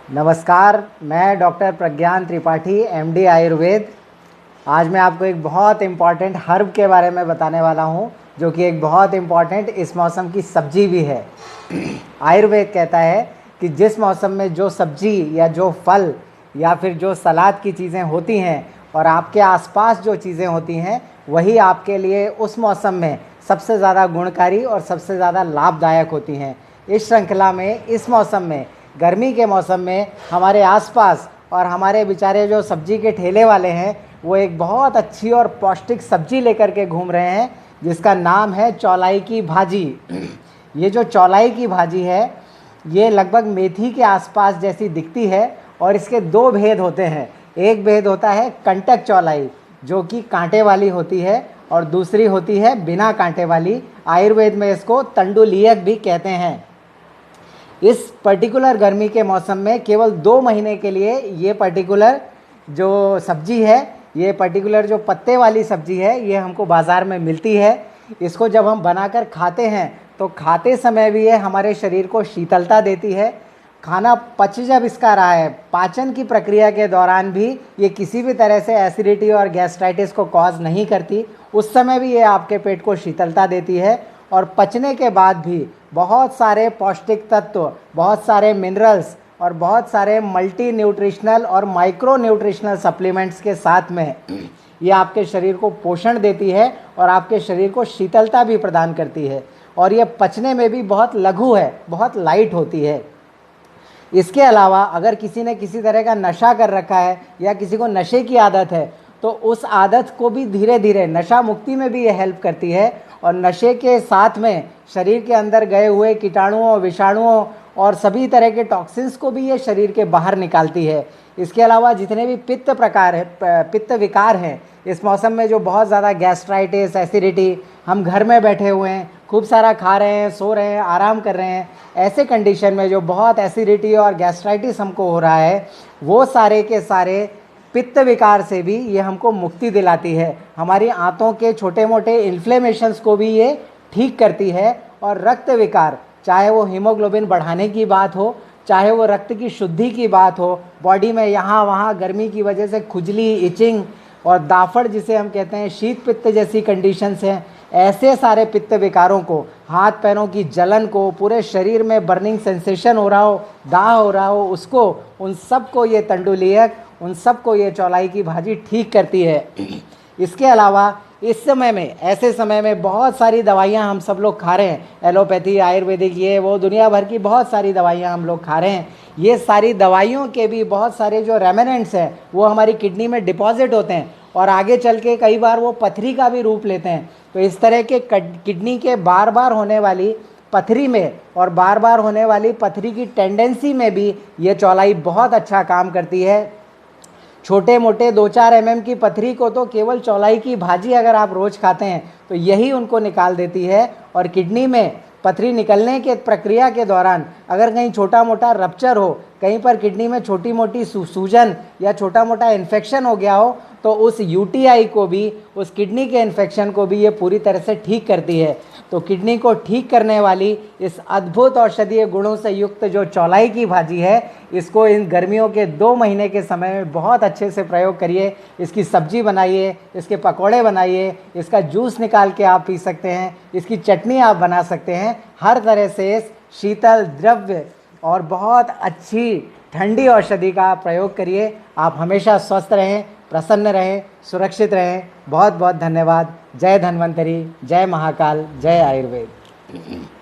नमस्कार, मैं डॉक्टर प्रज्ञान त्रिपाठी, एमडी आयुर्वेद। आज मैं आपको एक बहुत इम्पॉर्टेंट हर्ब के बारे में बताने वाला हूँ, जो कि एक बहुत इम्पॉर्टेंट इस मौसम की सब्जी भी है। आयुर्वेद कहता है कि जिस मौसम में जो सब्जी या जो फल या फिर जो सलाद की चीज़ें होती हैं और आपके आसपास जो चीज़ें होती हैं, वही आपके लिए उस मौसम में सबसे ज़्यादा गुणकारी और सबसे ज़्यादा लाभदायक होती हैं। इस श्रृंखला में इस मौसम में, गर्मी के मौसम में, हमारे आसपास और हमारे बेचारे जो सब्जी के ठेले वाले हैं, वो एक बहुत अच्छी और पौष्टिक सब्जी लेकर के घूम रहे हैं, जिसका नाम है चौलाई की भाजी। ये जो चौलाई की भाजी है, ये लगभग मेथी के आसपास जैसी दिखती है और इसके दो भेद होते हैं। एक भेद होता है कंटक चौलाई, जो कि कांटे वाली होती है, और दूसरी होती है बिना कांटे वाली। आयुर्वेद में इसको तंडुलियक भी कहते हैं। इस पर्टिकुलर गर्मी के मौसम में केवल 2 महीने के लिए ये पर्टिकुलर जो सब्जी है, ये पर्टिकुलर जो पत्ते वाली सब्जी है, ये हमको बाज़ार में मिलती है। इसको जब हम बनाकर खाते हैं तो खाते समय भी ये हमारे शरीर को शीतलता देती है। खाना पच जब इसका रहा है, पाचन की प्रक्रिया के दौरान भी ये किसी भी तरह से एसिडिटी और गैस्ट्राइटिस को कॉज नहीं करती। उस समय भी ये आपके पेट को शीतलता देती है, और पचने के बाद भी बहुत सारे पौष्टिक तत्व, बहुत सारे मिनरल्स और बहुत सारे मल्टी न्यूट्रिशनल और माइक्रो न्यूट्रिशनल सप्लीमेंट्स के साथ में ये आपके शरीर को पोषण देती है और आपके शरीर को शीतलता भी प्रदान करती है। और ये पचने में भी बहुत लघु है, बहुत लाइट होती है। इसके अलावा अगर किसी ने किसी तरह का नशा कर रखा है या किसी को नशे की आदत है, तो उस आदत को भी धीरे धीरे नशा मुक्ति में भी ये हेल्प करती है, और नशे के साथ में शरीर के अंदर गए हुए कीटाणुओं, विषाणुओं और सभी तरह के टॉक्सिन्स को भी ये शरीर के बाहर निकालती है। इसके अलावा जितने भी पित्त विकार हैं इस मौसम में, जो बहुत ज़्यादा गैस्ट्राइटिस, एसिडिटी, हम घर में बैठे हुए हैं, खूब सारा खा रहे हैं, सो रहे हैं, आराम कर रहे हैं, ऐसे कंडीशन में जो बहुत एसिडिटी और गैस्ट्राइटिस हमको हो रहा है, वो सारे के सारे पित्त विकार से भी ये हमको मुक्ति दिलाती है। हमारी आंतों के छोटे मोटे इन्फ्लेमेशंस को भी ये ठीक करती है। और रक्त विकार, चाहे वो हीमोग्लोबिन बढ़ाने की बात हो, चाहे वो रक्त की शुद्धि की बात हो, बॉडी में यहाँ वहाँ गर्मी की वजह से खुजली, इचिंग और दाफड़ जिसे हम कहते हैं, शीत पित्त जैसी कंडीशंस हैं, ऐसे सारे पित्त विकारों को, हाथ पैरों की जलन को, पूरे शरीर में बर्निंग सेंसेशन हो रहा हो, दाह हो रहा हो, उसको, उन सब को ये तंडुलियक, उन सब को ये चौलाई की भाजी ठीक करती है। इसके अलावा इस समय में, ऐसे समय में बहुत सारी दवाइयाँ हम सब लोग खा रहे हैं, एलोपैथी, आयुर्वेदिक, ये वो दुनिया भर की बहुत सारी दवाइयाँ हम लोग खा रहे हैं। ये सारी दवाइयों के भी बहुत सारे जो रेमेनेंट्स हैं वो हमारी किडनी में डिपॉजिट होते हैं, और आगे चल के कई बार वो पथरी का भी रूप लेते हैं। तो इस तरह के किडनी के बार बार होने वाली पथरी में और बार बार होने वाली पथरी की टेंडेंसी में भी ये चौलाई बहुत अच्छा काम करती है। छोटे मोटे 2-4 mm की पथरी को तो केवल चौलाई की भाजी अगर आप रोज़ खाते हैं तो यही उनको निकाल देती है। और किडनी में पथरी निकलने के प्रक्रिया के दौरान अगर कहीं छोटा मोटा रप्चर हो, कहीं पर किडनी में छोटी मोटी सूजन या छोटा मोटा इन्फेक्शन हो गया हो, तो उस यूटीआई को भी, उस किडनी के इन्फेक्शन को भी ये पूरी तरह से ठीक करती है। तो किडनी को ठीक करने वाली इस अद्भुत औषधीय गुणों से युक्त जो चौलाई की भाजी है, इसको इन गर्मियों के 2 महीने के समय में बहुत अच्छे से प्रयोग करिए। इसकी सब्जी बनाइए, इसके पकौड़े बनाइए, इसका जूस निकाल के आप पी सकते हैं, इसकी चटनी आप बना सकते हैं। हर तरह से इस शीतल द्रव्य और बहुत अच्छी ठंडी औषधि का प्रयोग करिए। आप हमेशा स्वस्थ रहें, प्रसन्न रहें, सुरक्षित रहें। बहुत बहुत धन्यवाद। जय धन्वंतरी, जय महाकाल, जय आयुर्वेद।